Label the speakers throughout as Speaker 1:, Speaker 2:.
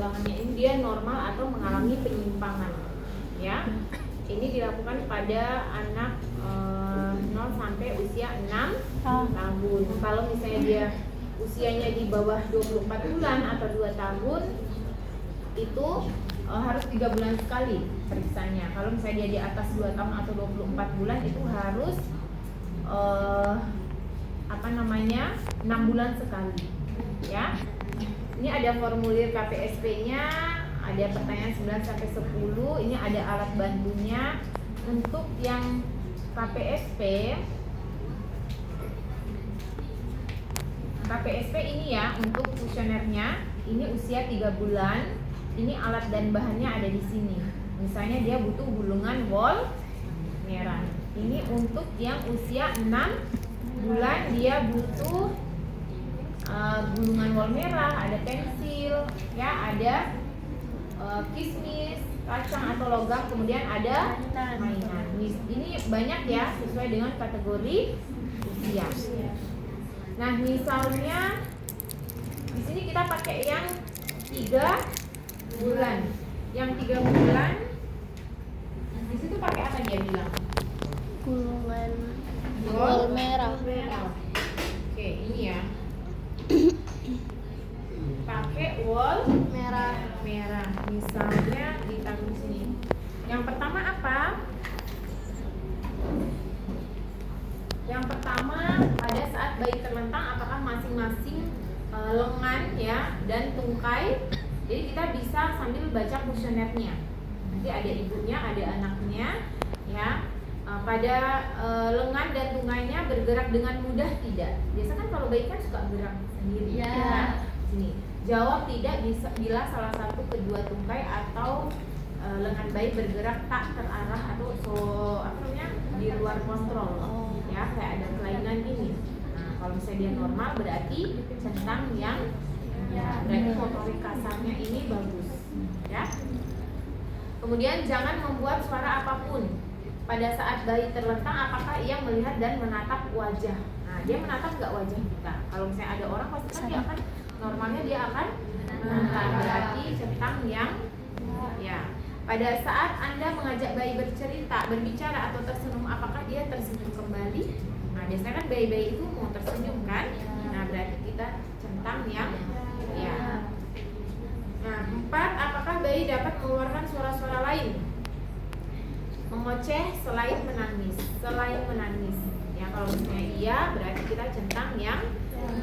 Speaker 1: perkembangannya ini dia normal atau mengalami penyimpangan, ya. Ini dilakukan pada anak 0 sampai usia 6 tahun. Kalau misalnya dia usianya di bawah 24 bulan atau 2 tahun, itu harus 3 bulan sekali periksanya. Kalau misalnya dia di atas 2 tahun atau 24 bulan, itu harus 6 bulan sekali, ya. Ini ada formulir KPSP-nya, ada pertanyaan 9 sampai 10. Ini ada alat bantunya. Untuk yang KPSP ini ya, untuk kuesionernya ini usia 3 bulan. Ini alat dan bahannya ada di sini. Misalnya dia butuh gulungan wol merah. Ini untuk yang usia 6 bulan, dia butuh gulungan wol merah, ada pensil, ya, ada kismis, kacang atau logam, kemudian ada mainan. Ini banyak ya, sesuai dengan kategori usia. Nah, misalnya di sini kita pakai yang 3 bulan. Yang 3 bulan di situ pakai apa dia bilang?
Speaker 2: Gulungan wol merah.
Speaker 1: Oke, ini ya. Pakai wol merah. Misalnya ditaruh di sini. Yang pertama apa? Yang pertama, pada saat bayi terlentang, apakah masing-masing lengan ya dan tungkai. Jadi kita bisa sambil baca kuesionernya. Nanti ada ibunya, ada anaknya, ya. Pada lengan dan tungkainya bergerak dengan mudah tidak? Biasa kan kalau bayi kan suka gerak sendiri. Ya. Sini. Jawab tidak bila salah satu kedua tungkai atau lengan bayi bergerak tak terarah atau di luar kontrol. Ya, kayak ada kelainan ini. Nah, kalau misalnya dia normal berarti centang yang berarti motorik kasarnya ini bagus, ya. Kemudian jangan membuat suara apapun pada saat bayi terlentang. Apakah ia melihat dan menatap wajah? Nah, dia menatap nggak wajah kita? Kalau misalnya ada orang pasti kan dia akan normalnya dia akan menatap, berarti centang yang ya. Pada saat Anda mengajak bayi berbicara atau tersenyum, apakah dia tersenyum kembali? Nah, biasanya kan bayi-bayi itu mau tersenyum kan? Nah, berarti kita centang yang ya. Nah, 4, apakah bayi dapat mengeluarkan suara-suara lain? Mengoceh selain menangis. Ya, kalau misalnya iya, berarti kita centang yang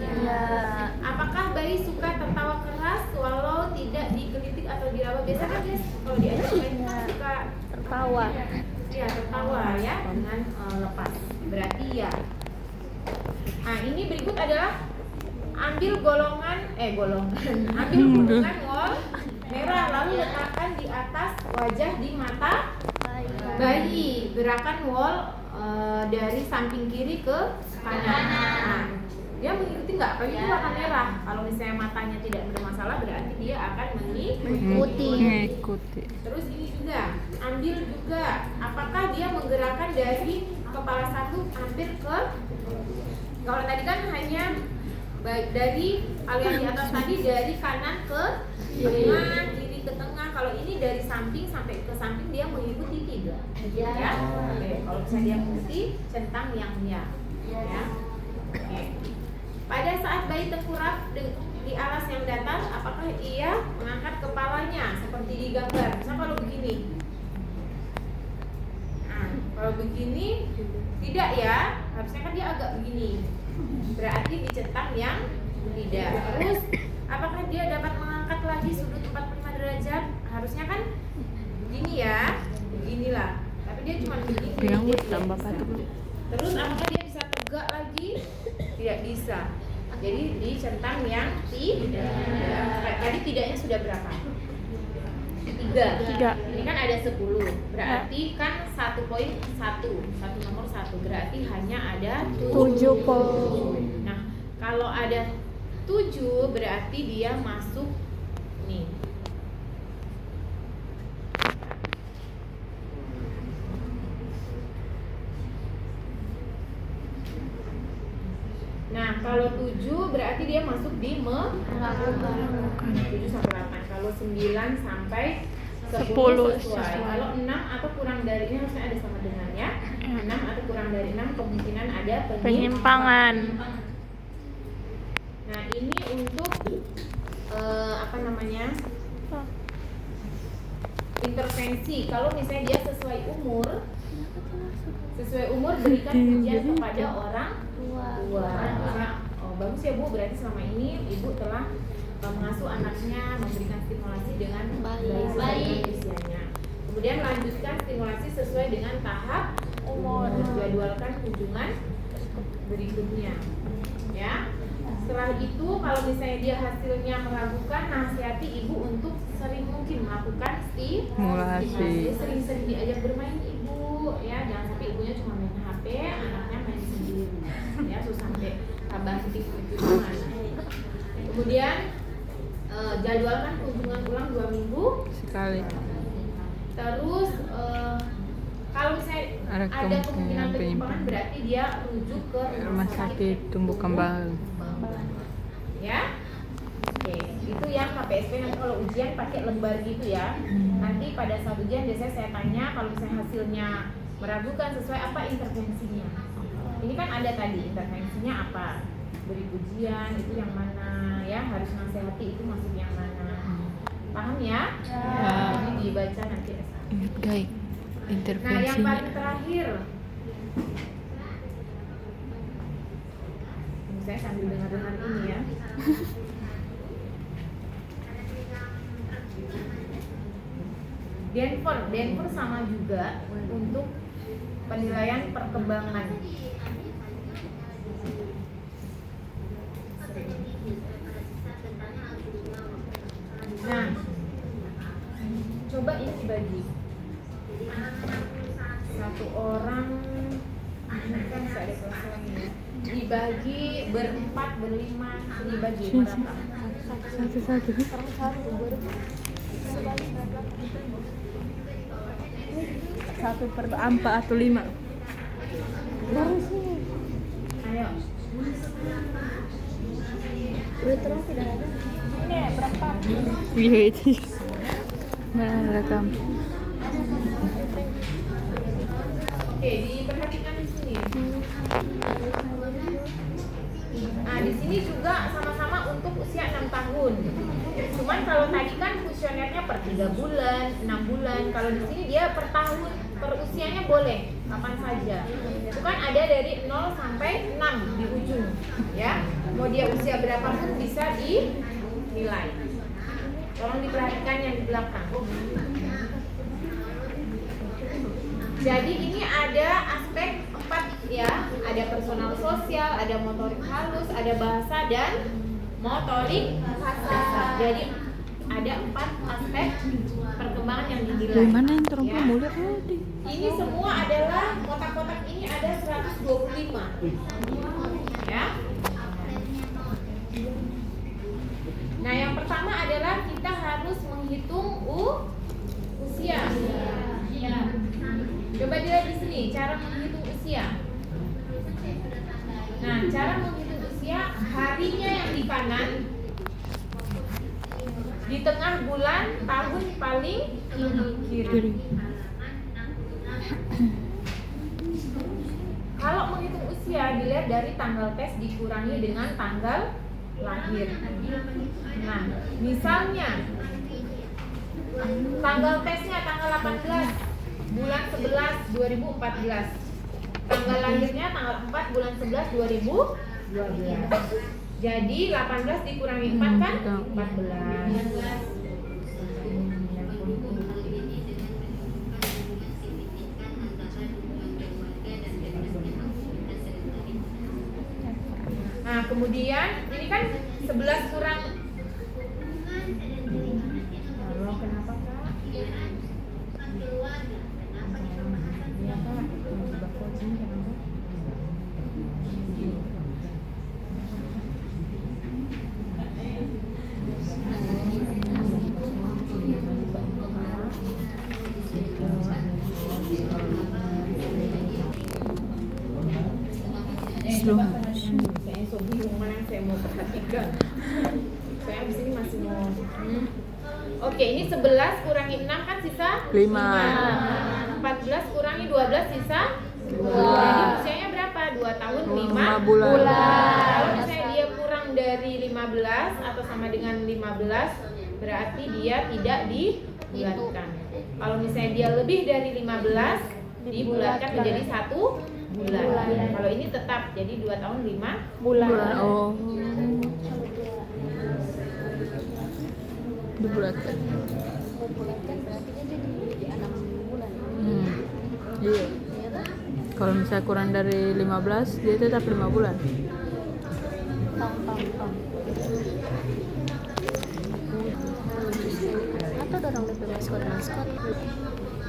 Speaker 1: ya. Apakah bayi suka tertawa keras walau tidak digelitik atau diraba? Biasanya kan dia kalau diajak main suka
Speaker 2: Tertawa.
Speaker 1: Ya, tertawa ya dengan lepas. Berarti ya. Nah, ini berikut adalah ambil ambil gulungan wol merah lalu letakkan di atas wajah di mata bayi. Gerakan wol dari samping kiri ke kanan. Nah, dia mengikuti nggak? Kalau itu warna merah. Kalau misalnya matanya tidak bermasalah, berarti dia akan mengikuti. Terus ini juga, ambil juga. Apakah dia menggerakkan dari kepala satu hampir ke? Kalau tadi kan hanya dari aliran di atas tadi dari kanan ke tengah, kiri ke tengah. Kalau ini dari samping sampai ke samping dia mengikuti tidak? Ya. Oke. Kalau misalnya dia mengikuti centang yang ya. Oke. Pada saat bayi tengkurap di alas yang datar, apakah ia mengangkat kepalanya seperti di gambar? Misal kalau begini. Nah, kalau begini tidak ya. Harusnya kan dia agak begini. Berarti dicentang yang tidak. Terus apakah dia dapat mengangkat lagi sudut 45 derajat? Harusnya kan begini ya. Beginilah. Tapi dia cuma begini. Terus apakah dia bisa tegak lagi? Tidak bisa. Jadi dicentang yang tidak. Tadi tidaknya sudah berapa? 3. Ini kan ada 10. Berarti kan 1 poin 1 nomor 1. Berarti hanya ada 7 poin. Nah, kalau ada 7 berarti dia masuk nih. Nah, kalau 7 berarti dia masuk di melakukan. 7 sampai 8. Kalau 9 sampai 10
Speaker 2: 10
Speaker 1: sesuai.
Speaker 2: sesuai.
Speaker 1: Kalau 6 atau kurang dari ini harusnya ada sama dengan ya. 6 atau kurang dari 6 kemungkinan ada
Speaker 2: Penyimpangan.
Speaker 1: Nah, ini untuk apa namanya? Intervensi. Kalau misalnya dia sesuai umur berikan pujian kepada orang tua. Misalnya, oh bagus ya Bu, berarti selama ini Ibu telah mengasuh anaknya, memberikan stimulasi dengan baik dengan usianya. Kemudian lanjutkan stimulasi sesuai dengan tahap umur. Jadwalkan kunjungan berikutnya. Ya. Setelah itu kalau misalnya dia hasilnya meragukan, nasihati ibu untuk sering mungkin melakukan stimulasi. Sering-sering diajak bermain ibu, ya jangan sampai ibunya cuma main HP, anaknya main sendiri, ya terus sampai tambah gitu. Kemudian jadwalkan kunjungan ulang 2 minggu
Speaker 3: sekali.
Speaker 1: Terus kalau misalnya ada kemungkinan penyimpangan berarti dia rujuk ke
Speaker 3: Rumah sakit tumbuh kembang.
Speaker 1: Ya, oke, itu yang KPSP. Nanti kalau ujian pakai lembar gitu ya. Nanti pada saat ujian biasanya saya tanya kalau misalnya hasilnya meragukan sesuai apa intervensinya. Ini kan ada tadi intervensinya apa, beri pujian itu yang mana, ya harus nasihati itu masuk yang mana. Paham ya? Jadi dibaca nanti.
Speaker 3: Ingat guys,
Speaker 1: Nah, yang
Speaker 3: intervensinya.
Speaker 1: paling terakhir, saya sambil dengar-dengar ini ya. Denver sama juga untuk penilaian perkembangan. Nah, coba ini dibagi. Satu orang, ini kan bisa ada kelas lagi ya. Dibagi berempat, berlima, dibagi berapa?
Speaker 3: Satu. Satu per 4 atau 5.
Speaker 1: Ayo.
Speaker 2: Terus tidak ada.
Speaker 1: Ini berapa?
Speaker 3: Iya itu. Mana rekam?
Speaker 1: Oke, diperhatikan di sini. Nah, di sini juga sama-sama untuk usia 6 tahun. Cuman kalau tadi kan kuesionernya per 3 bulan, 6 bulan. Kalau di sini dia per tahun, per usianya boleh kapan saja. Itu kan ada dari 0 sampai 6 di ujung, ya. Mau dia usia berapa pun bisa dinilai. Tolong diperhatikan yang di belakang. Jadi ini ada aspek 4 ya, ada personal sosial, ada motorik halus, ada bahasa dan motorik kasar. Jadi ada 4 aspek perkembangan yang dinilai.
Speaker 3: Mana yang terlalu
Speaker 1: Ya.
Speaker 3: mulia tadi?
Speaker 1: Ini semua adalah kotak-kotak ini ada 125. Ya. Nah, yang pertama adalah kita harus menghitung usia. Coba dilihat di sini cara menghitung usia. Nah, cara menghitung usia, harinya yang di kanan, di tengah bulan, tahun paling kiri. Kalau menghitung usia dilihat dari tanggal tes dikurangi dengan tanggal lahir. Nah, misalnya tanggal tesnya tanggal 18 bulan 11 2014. Tanggal lahirnya tanggal 4 bulan 11 2012. Jadi 18 dikurangi 4 kan 14. Nah, kemudian ini kan 11 kurang. Halo, kenapa Kak? Iya Kak, coba coaching kenapa?
Speaker 3: Slow.
Speaker 1: Saya bingung mana yang saya mau perhatikan. Saya abis ini masih mau Oke, ini 11 kurangi 6 kan sisa
Speaker 3: 5.
Speaker 1: 14 kurangi 12 sisa 2. Jadi usianya berapa? 2 tahun 5
Speaker 3: bulan.
Speaker 1: Kalau misalnya dia kurang dari 15 atau sama dengan 15, berarti dia tidak dibulatkan. Kalau misalnya dia lebih dari 15, dibulatkan menjadi 1 bulan. Kalau ini tetap jadi 2 tahun 5
Speaker 3: Bulan. Oh. Dibulatkan. Iya. Kalau misalnya kurang dari 15, dia tetap 5 bulan.
Speaker 2: Atau dorong lebih maskot.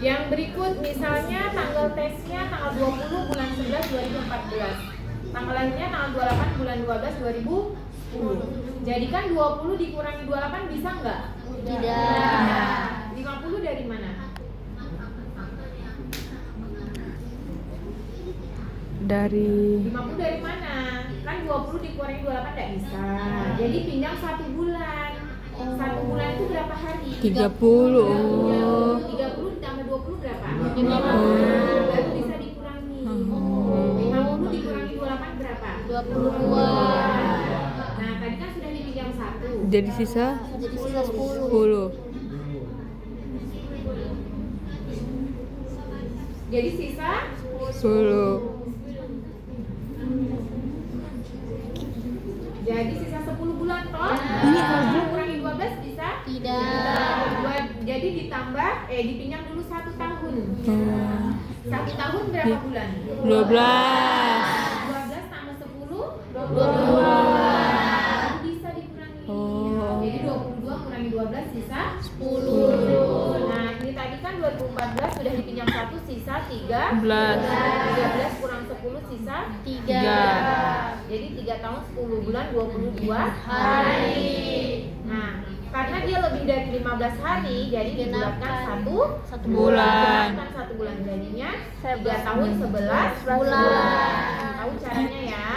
Speaker 1: Yang berikut misalnya tanggal tesnya tanggal 20 bulan 11 2014. Tanggal lahirnya tanggal 28 bulan 12 2010. Jadikan 20 dikurangi 28 bisa nggak?
Speaker 2: Tidak.
Speaker 1: 50 dari mana?
Speaker 3: Dari
Speaker 1: 50 dari mana? Kan 20 dikurangi 28 nggak bisa. Jadi pinjam 1 bulan. 1 bulan itu berapa hari?
Speaker 3: 30. Oh.
Speaker 1: 30 ditambah 20 berapa?
Speaker 2: 50.
Speaker 1: Baru bisa dikurangi. 50 dikurangi 28 berapa?
Speaker 2: 22.
Speaker 1: Nah, tadi kan sudah dipinjam 1.
Speaker 3: Jadi sisa
Speaker 2: Jadi sisa 10.
Speaker 3: 10.
Speaker 1: Jadi sisa
Speaker 3: 10.
Speaker 1: Jadi sisa 10 bulan toh?
Speaker 2: Ini
Speaker 1: Kurangi 12 bisa?
Speaker 2: Tidak.
Speaker 1: Jadi ditambah dipinjam dulu 1 tahun. 1 tahun berapa
Speaker 3: Iya.
Speaker 1: bulan?
Speaker 3: 12.
Speaker 1: 12 tambah 10
Speaker 2: 22.
Speaker 1: bisa dikurangi.
Speaker 3: Oh.
Speaker 1: Jadi 22 kurangi 12 sisa
Speaker 2: 10.
Speaker 1: Nah, ini tadi kan 2014 sudah dipinjam 1 sisa 3.
Speaker 3: 11.
Speaker 1: 13 kurang 10 sisa
Speaker 2: 3.
Speaker 1: Jadi 3 tahun 10 bulan 22
Speaker 2: Hari.
Speaker 1: Nah, karena dia lebih dari 15 hari, jadi dibulatkan
Speaker 2: Genapkan.
Speaker 1: 1
Speaker 3: Bulan.
Speaker 1: Genapkan 1 bulan, jadinya 3 tahun 11
Speaker 2: Bulan.
Speaker 1: Tahu caranya ya?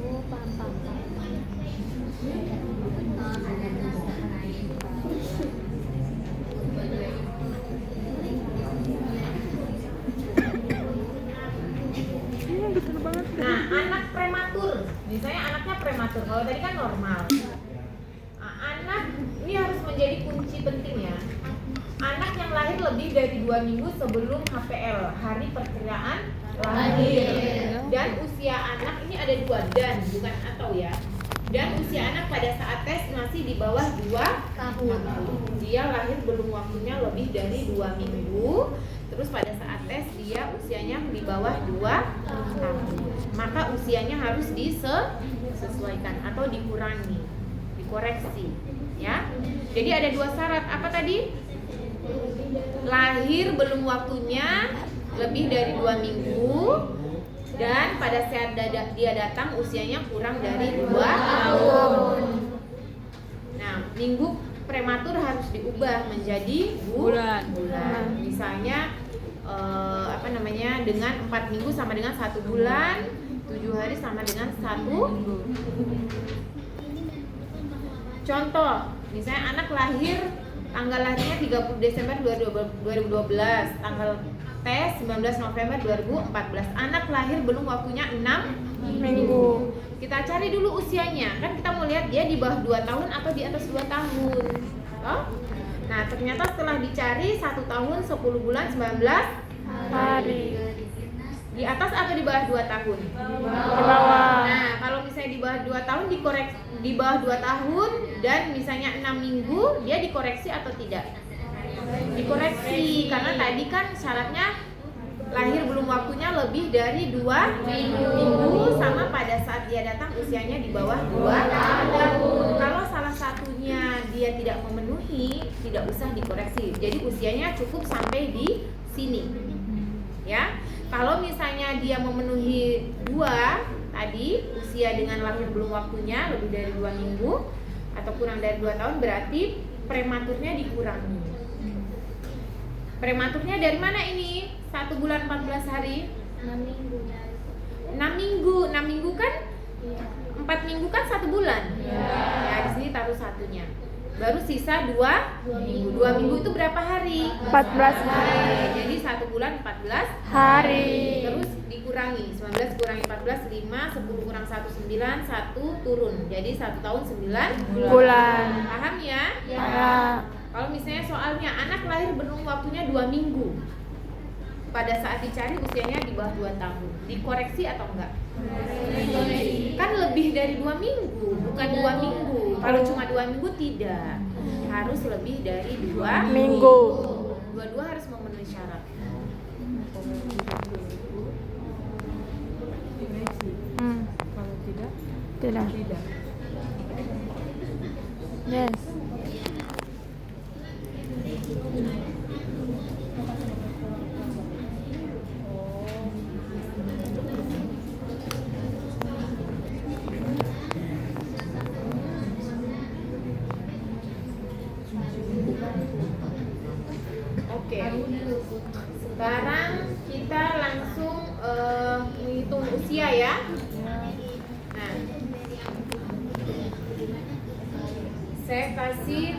Speaker 2: Oh, paham.
Speaker 3: Betul banget.
Speaker 1: Nah, anak prematur, misalnya anaknya prematur, kalau tadi kan normal. Nah, anak ini harus menjadi kunci penting ya. Anak yang lahir lebih dari 2 minggu sebelum HPL, hari perkiraan lahir. Dan usia anak ini ada 2 dan, bukan atau ya. Dan usia anak pada saat tes masih di bawah 2 tahun. Dia lahir belum waktunya lebih dari 2 minggu. Terus pada saat tes dia usianya di bawah 2 tahun. Maka usianya harus disesuaikan atau dikurangi, dikoreksi, ya. Jadi ada 2 syarat. Apa tadi? Lahir belum waktunya lebih dari 2 minggu dan pada saat dia datang usianya kurang dari 2 tahun. Nah, minggu prematur harus diubah menjadi bulan. Misalnya dengan 4 minggu sama dengan 1 bulan, 7 hari sama dengan 1 minggu. Contoh, misalnya anak lahir tanggal lahirnya 30 Desember 2012, tanggal tes 19 November 2014. Anak lahir belum waktunya 6 minggu. Kita cari dulu usianya. Kan kita mau lihat dia di bawah 2 tahun atau di atas 2 tahun. Oh? Nah, ternyata setelah dicari 1 tahun 10 bulan 19 hari. Di atas atau di bawah 2 tahun?
Speaker 3: Di bawah.
Speaker 1: Nah, kalau misalnya di bawah 2 tahun di bawah 2 tahun dan misalnya 6 minggu, dia dikoreksi atau tidak? Dikoreksi, karena tadi kan syaratnya lahir belum waktunya lebih dari 2 minggu sama pada saat dia datang usianya di bawah 2 tahun. Kalau salah satunya dia tidak memenuhi, tidak usah dikoreksi. Jadi usianya cukup sampai di sini. Ya. Kalau misalnya dia memenuhi 2 tadi, usia dengan lahir belum waktunya lebih dari 2 minggu atau kurang dari 2 tahun, berarti prematurnya dikurangi. Prematurnya dari mana ini? 1 bulan 14 hari?
Speaker 2: 6 minggu.
Speaker 1: 6 minggu. 6 minggu kan 4 4 minggu kan 1 bulan. Ya, di sini taruh satunya. Baru sisa 2 minggu. 2 minggu itu berapa hari?
Speaker 2: 14 hari.
Speaker 1: Jadi 1 bulan 14
Speaker 2: Hari.
Speaker 1: terus dikurangi 19 kurangi 14 5, 10 kurang 1 9, 1 turun. Jadi 1 tahun 9
Speaker 2: Bulan.
Speaker 1: Paham ya?
Speaker 2: Ya.
Speaker 1: Kalau misalnya soalnya anak lahir belum waktunya 2 minggu. Pada saat dicari usianya di bawah 2 tahun. Dikoreksi atau enggak? Kan lebih dari 2 minggu, bukan 2 minggu. Kalau cuma 2 minggu tidak. Harus lebih dari 2
Speaker 2: Minggu.
Speaker 1: Dua-dua harus memenuhi syarat.
Speaker 3: Kalau tidak,
Speaker 2: Tidak.
Speaker 3: tidak.
Speaker 2: Yes.
Speaker 1: Oke. Sekarang kita langsung menghitung usia ya. Nah, saya kasih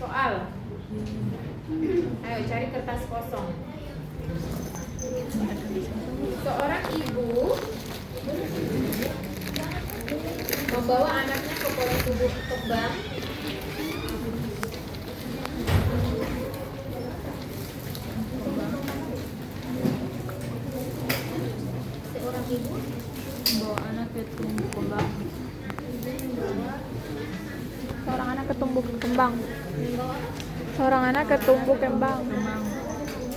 Speaker 1: soal. Ayo cari kertas kosong. Seorang ibu membawa anaknya ke Pondok Tubuh Kembang. Seorang ibu
Speaker 3: Bawa anak ke tumbuh kembang.
Speaker 2: Seorang anak ketumbuh kembang. Seorang anak ketumbuh kembang.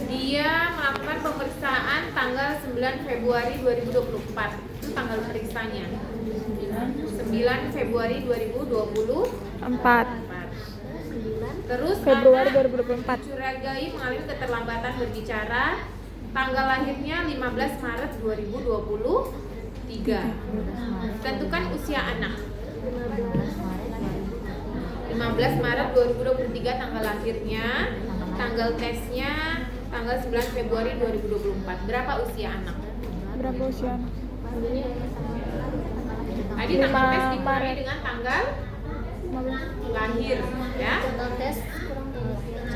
Speaker 1: dia melakukan pemeriksaan tanggal 9 Februari 2024. Itu tanggal periksanya. 9 Februari 2024.
Speaker 2: 4
Speaker 1: Terus
Speaker 2: Februari
Speaker 1: anak
Speaker 2: 2024.
Speaker 1: dicurigai mengalami keterlambatan berbicara. Tanggal lahirnya 15 Maret 2023. Tentukan usia anak. 15 Maret 2023 tanggal lahirnya. Tanggal tesnya tanggal 9 Februari 2024. Berapa usia anak?
Speaker 2: Berapa usia?
Speaker 1: Tadi tanggal tes
Speaker 2: 5
Speaker 1: dikurangi
Speaker 2: Maret.
Speaker 1: dengan tanggal lahir, ya.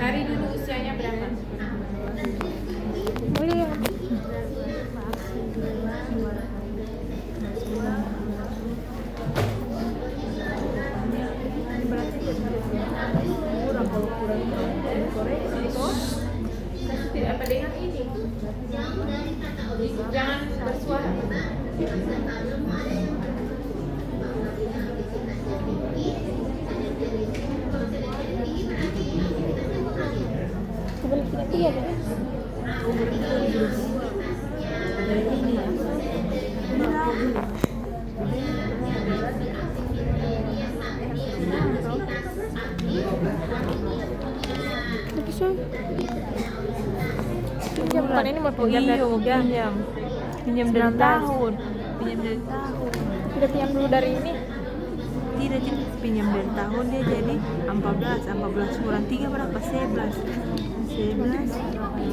Speaker 1: Cari dulu usianya berapa.
Speaker 2: Oh iya.
Speaker 1: Tidak apa dengan ini. Jangan bersuara.
Speaker 2: Sebelum kita ya. Pinjam bukan ini mau pinjam dari
Speaker 3: Pinjam dari
Speaker 2: 19.
Speaker 3: tahun. Pinjam dari tahun.
Speaker 2: Udah pinjam dulu dari ini.
Speaker 3: Tidak, jadi pinjam dari tahun dia jadi 14 kurang 3 berapa? 11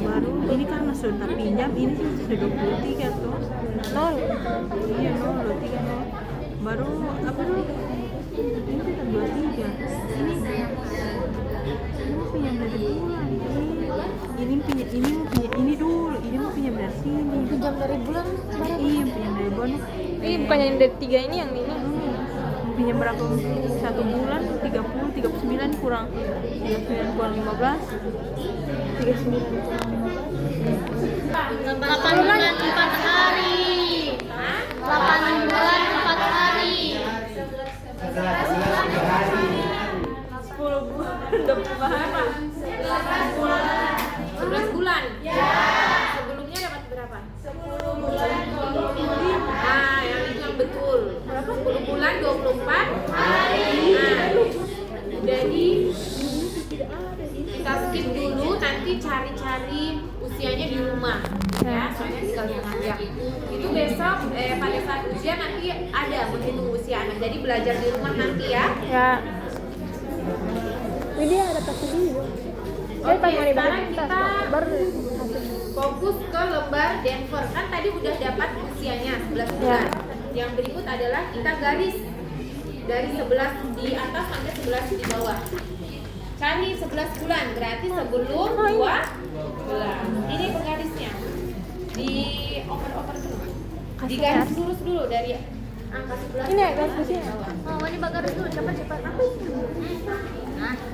Speaker 3: baru ini karena sudah pinjam ini sudah 23 tuh.
Speaker 2: 0.
Speaker 3: Iya 0, 3 baru apa dulu? Ini kan 23. Ini mau pinjam dari bulan. Ini pinjam ini dulu. Ini mau pinjam dari sini.
Speaker 2: Pinjam dari bulan berapa?
Speaker 3: Iya pinjam dari bulan.
Speaker 2: Ini bukannya yang dari 3 ini yang ini.
Speaker 3: Pinjam berapa? 1 bulan 39 kurang 39 kurang 15
Speaker 2: 39.
Speaker 4: 8 bulan 4 hari. 8 bulan 4 hari.
Speaker 3: 10 bulan udah berapa?
Speaker 1: 11 bulan. Sebelumnya dapat berapa? 10 bulan 25. Nah, yang itu yang betul. Berapa? 10 bulan 24 hari. Nah, jadi kita skip dulu, nanti cari-cari usianya di rumah. Ya, soalnya tinggal diajak. Itu besok pada saat ujian nanti ada menghitung usia anak. Jadi belajar di rumah nanti ya.
Speaker 2: Ya. Ini dia ada pasti dulu. Saya
Speaker 1: Oke,
Speaker 2: pengen
Speaker 1: sekarang
Speaker 2: ibadah
Speaker 1: kita
Speaker 2: baru
Speaker 1: fokus ke lembar Denver. Kan tadi udah dapat usianya 11 bulan. Yang berikut adalah kita garis dari 11 di atas sampai 11 di bawah. Cari 11 bulan, berarti sebelum 2 bulan. Ini penggarisnya. Di oper-oper dulu. Digaris lurus dulu dari angka 11.
Speaker 2: Ini ya garis di sini.
Speaker 4: Oh, ini bagaris dulu, cepat-cepat.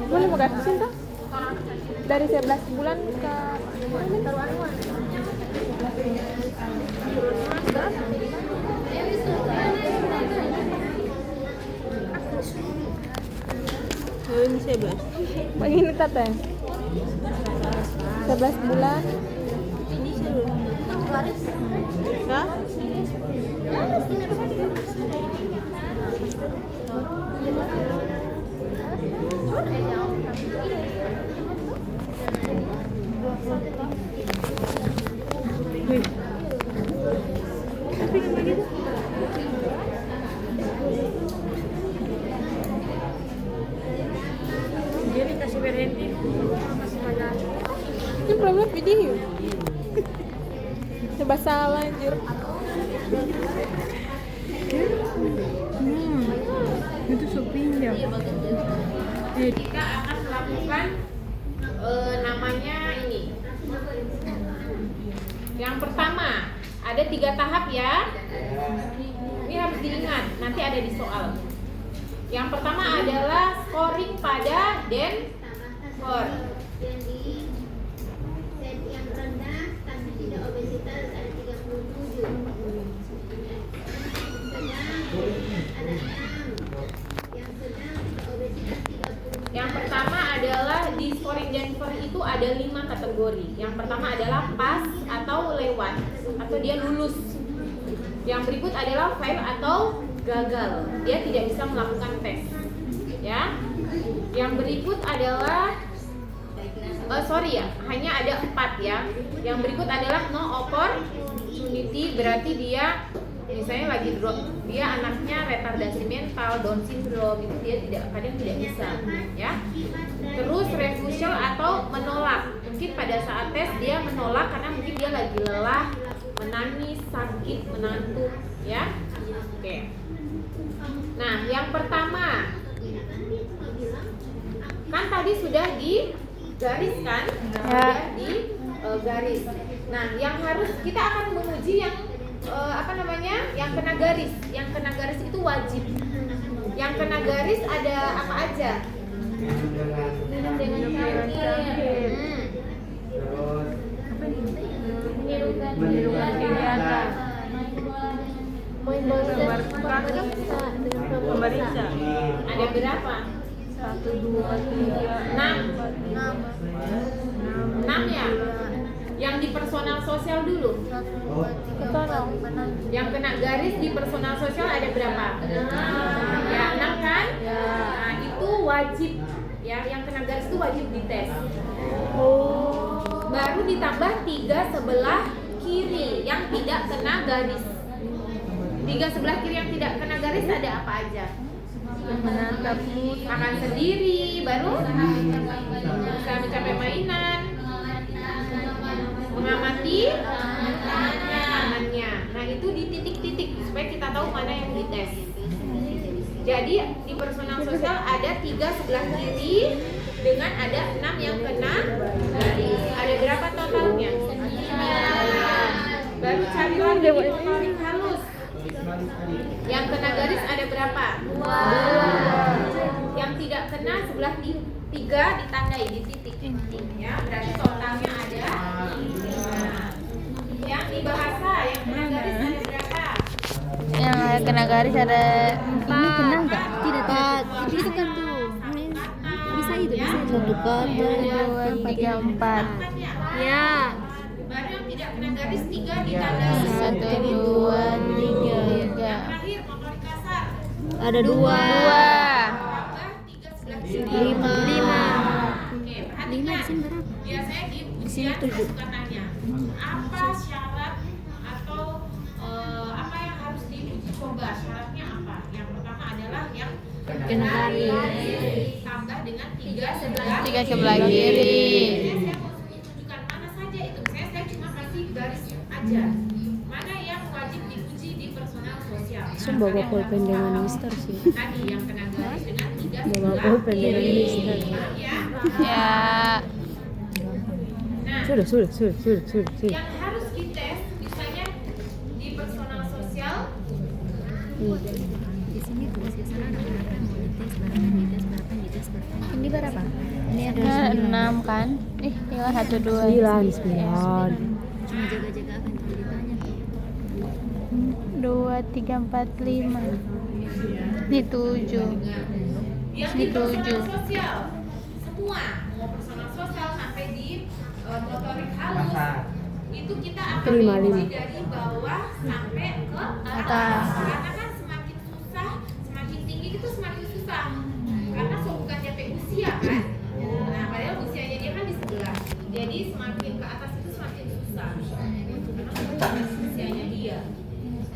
Speaker 2: Boleh mau garis di sini tuh? Dari 11 bulan ke
Speaker 3: Ini 11.
Speaker 2: begini tante. 11 bulan.
Speaker 3: Ini 11. Kah? Wih. Tapi kan begitu. Dia dikasih berhenti.
Speaker 2: Ini problem video. Coba salah anjir.
Speaker 3: Itu sepinjam.
Speaker 1: Kita akan melakukan namanya ini. Yang pertama ada 3 tahap ya. Ini harus diingat, nanti ada di soal. Yang pertama adalah scoring pada Denver.
Speaker 5: Yang rendah tapi tidak obesitas ada 37. Sedang ada 6. Yang sedang tidak obesitas 30.
Speaker 1: Yang pertama adalah di scoring Denver itu ada 5 kategori. Yang pertama adalah pas atau lewat atau dia lulus. Yang berikut adalah fail atau gagal. Dia tidak bisa melakukan tes. Ya. Yang berikut adalah hanya ada 4 ya. Yang berikut adalah no opportunity, berarti dia misalnya lagi dia anaknya retardasi mental, Down syndrome, itu dia kadang tidak bisa ya. Terus refusal atau menolak, mungkin pada saat tes dia menolak karena mungkin dia lagi lelah, menangis, sakit, mengantuk ya. Oke. Nah, yang pertama kan tadi sudah digaris kan? Sudah di garis. Nah, yang harus kita akan menguji yang yang kena garis. Yang kena garis itu wajib. Yang kena garis ada apa aja? Minum dengan cangkir.
Speaker 3: Menirukan kegiatan.
Speaker 2: main bola
Speaker 3: Pemeriksa.
Speaker 1: Ada berapa?
Speaker 3: 1, 2, 3,
Speaker 1: 6 ya? Yang di personal sosial dulu. Yang kena garis di personal sosial ada berapa? Ya, 6 kan? Nah, itu wajib ya, yang kena garis itu wajib dites. Baru ditambah 3 sebelah kiri yang tidak kena garis. 3 sebelah kiri yang tidak kena garis ada apa aja?
Speaker 3: menatap
Speaker 1: Makan sendiri, baru bisa mencapai mainan, mengamati tangannya. Nah, itu di titik-titik supaya kita tahu mana yang dites. Jadi di personal sosial ada 3 sebelah kiri dengan ada 6 yang kena garis. Ada berapa totalnya? Baru cari lagi di motorik halus. Yang kena garis ada berapa? 2. Yang tidak kena sebelah 3 ditandai di titik. Ya, berarti totalnya ada 5. Yang di bahasa yang kena garis ada berapa?
Speaker 2: yang kena garis ada
Speaker 4: Ini kena nggak? Tidak. Itu kan tuh. Bisa itu, bisa itu.
Speaker 2: 1, 2, 3, 4
Speaker 4: Ya.
Speaker 1: Baru yang tidak kena garis 3 ditandai.
Speaker 2: 1, 2, 3
Speaker 1: Terakhir motorik kasar.
Speaker 2: ada 2
Speaker 1: Tambah 3 sebelah kiri.
Speaker 2: 5
Speaker 1: Oke, perhatikan. Biasanya di ujian ada suka tanya, apa syarat atau apa yang harus diuji coba? Syaratnya apa? Yang pertama adalah yang kena garis tambah dengan 3 sebelah
Speaker 2: 3 sebelah kiri.
Speaker 1: Saya mau tunjukkan mana saja itu. Saya cuma kasih garis aja. Mana yang wajib diuji di personal personal sosial.
Speaker 6: Langsung bawa pulpen dengan Mister sih.
Speaker 1: Tadi yang kena garis dengan 3
Speaker 6: Bawa
Speaker 1: sebelah
Speaker 6: pulpen dengan
Speaker 1: kiri.
Speaker 6: Mister.
Speaker 1: Ya.
Speaker 2: Ya.
Speaker 1: Nah,
Speaker 6: Sudah.
Speaker 1: yang harus dites misalnya di personal sosial
Speaker 5: Di sini tulis ke sana berapa mau dites, berapa dites. Ini berapa? Ini ada
Speaker 2: 6 kan? Tinggal 1, 2.
Speaker 6: 9.
Speaker 5: cuma jaga-jaga akan kalau ditanya.
Speaker 2: 2, 3, 4, 5. Ini 7.
Speaker 1: yang di personal sosial semua mau personal sosial sampai di motorik halus itu kita akan
Speaker 6: Lima.
Speaker 1: diuji dari bawah sampai ke atas karena kan semakin susah semakin tinggi itu semakin susah karena bukan DP usia kan nah padahal usianya dia kan di sebelah jadi semakin ke atas itu semakin susah karena usianya dia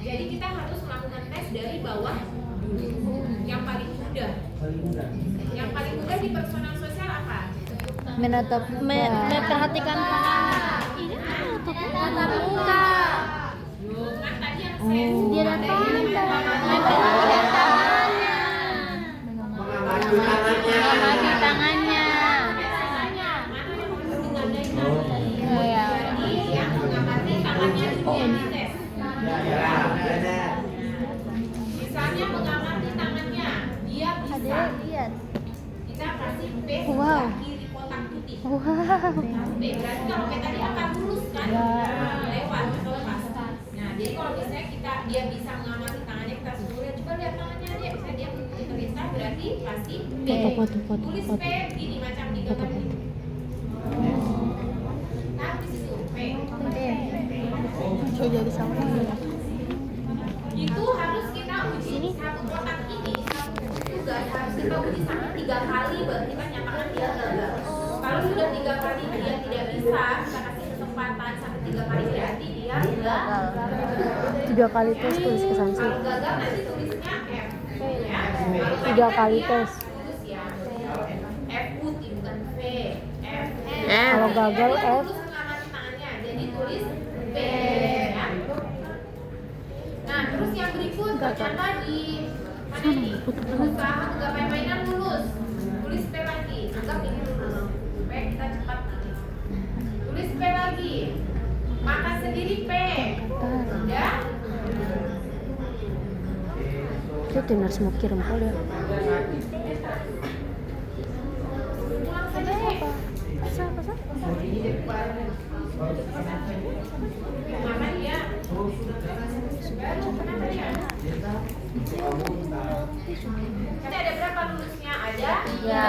Speaker 1: jadi kita harus melakukan tes dari bawah dulu yang paling mudah di personal sosial apa?
Speaker 2: Memperhatikan
Speaker 4: Ini tatap muka.
Speaker 1: Kan tadi yang saya
Speaker 4: Dia datang.
Speaker 2: mengamati tangannya. Oh ya.
Speaker 1: yang mengamati tangannya dulu yang dites. Misalnya mengamati tangannya, dia bisa
Speaker 2: Lihat.
Speaker 1: kita kasih P
Speaker 2: Wow.
Speaker 1: kiri kotak putih.
Speaker 2: Wow.
Speaker 1: P berarti kalau P tadi akan lurus kan? Lewat atau lepas. Nah, jadi kalau misalnya dia bisa mengamati tangannya kita suruh lihat coba lihat tangannya dia bisa dia bisa berarti kasih P.
Speaker 6: Foto.
Speaker 1: Tulis P gini macam di gambar ini. Nah, di situ P.
Speaker 2: Coba jadi sama.
Speaker 1: Itu harus kita uji satu kotak ini satu tugas harus kita uji sampai 3 kali baru kita nyatakan dia gagal. Kalau sudah 3 kali dia tidak bisa kita kasih kesempatan sampai 3 kali berarti dia gagal.
Speaker 6: 3 kali tes tulis ke Sansi.
Speaker 1: Kalau gagal nanti tulisnya F ya.
Speaker 6: 3 kali tes.
Speaker 1: Tulis ya F putih bukan V F.
Speaker 6: Kalau gagal
Speaker 1: Dia
Speaker 6: F.
Speaker 1: tulus mengamati tangannya jadi tulis B ya. Nah, terus yang berikut ternyata di mana ini? Usaha menggapai mainan lulus. Tulis P lagi. Anggap ini lulus. Supaya kita cepat nanti. Tulis P lagi. Makan sendiri P. Ya.
Speaker 6: Itu timnas mau kirim kali ya.
Speaker 1: Pulang saja P. Mana dia? Kenapa dia? Nanti ada berapa lulusnya? Ada?
Speaker 2: Ya.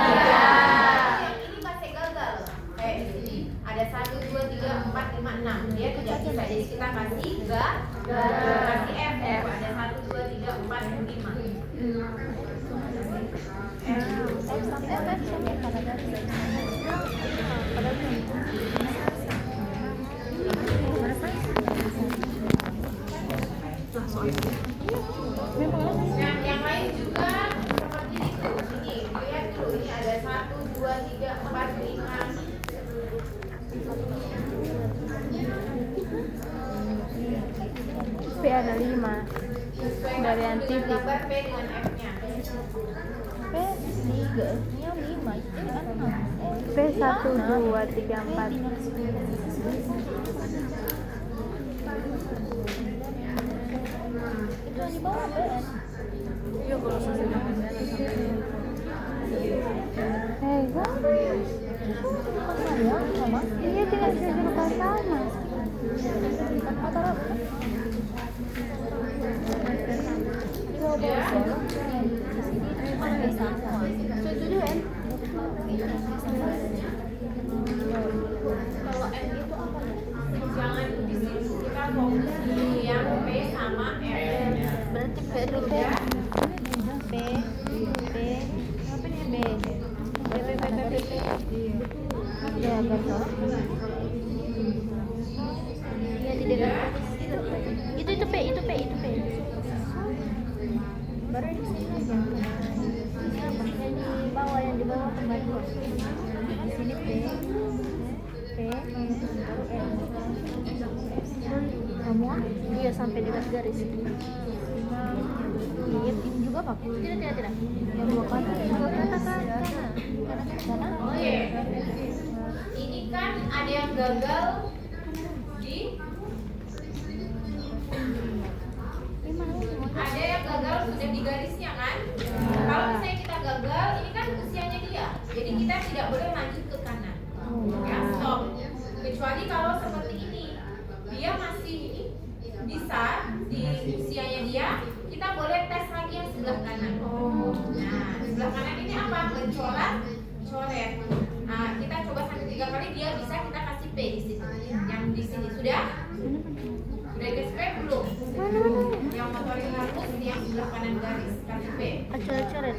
Speaker 1: Yang ini masih gagal. Kayak di sini ada 1, 2, 3, 4, 5, 6. Dia tidak bisa. Jadi kita kasih kasih F. Ada 1, 2, 3, 4, 5. Nah, yang lain juga seperti itu. Ini, lihat dulu. Ini ada 1, 2, 3, 4, 5.
Speaker 2: P ada 5. Dari yang TV.
Speaker 1: Gambar P dengan F-nya.
Speaker 2: P 3. P 1, 2, 3, 4.
Speaker 4: Itu di bawah PS.
Speaker 2: Iya tidak bisa berupa sama.
Speaker 1: Jangan di situ. Kita fokus di yang P sama F.
Speaker 2: Berarti P itu P. P. Apa nih B? P. Ya betul. Iya tidak ada. Itu P. Baru di sini aja. Yang di bawah kembali. Di sini P. Baru F.
Speaker 6: Semua? Iya sampai di garis.
Speaker 4: Ini juga Pak? Tidak.
Speaker 6: Yang dua kanan.
Speaker 1: Oh iya. Ini kan ada yang gagal di sudah di garisnya kan. Kalau misalnya kita gagal, ini kan usianya dia. Jadi kita tidak boleh lanjut ke kanan. Ya, stop. Kecuali kalau seperti ini, dia masih bisa di usianya dia, kita boleh tes lagi yang sebelah kanan. Nah, sebelah kanan ini apa? Mencoret, coret. Nah, kita coba sampai 3 kali, dia bisa, kita kasih P di sini. Yang di sini sudah? Sudah kasih P belum? Yang motorik halus, yang sebelah kanan garis kasih P.
Speaker 4: Coret-coret.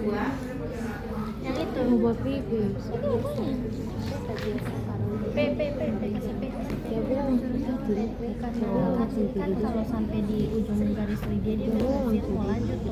Speaker 1: Dua.
Speaker 4: Yang itu.
Speaker 6: Mau buat pipis.
Speaker 4: P kasih P.
Speaker 6: Ya belum
Speaker 4: Kan kalau sampai di ujung garis dia udah berhasil mau lanjut di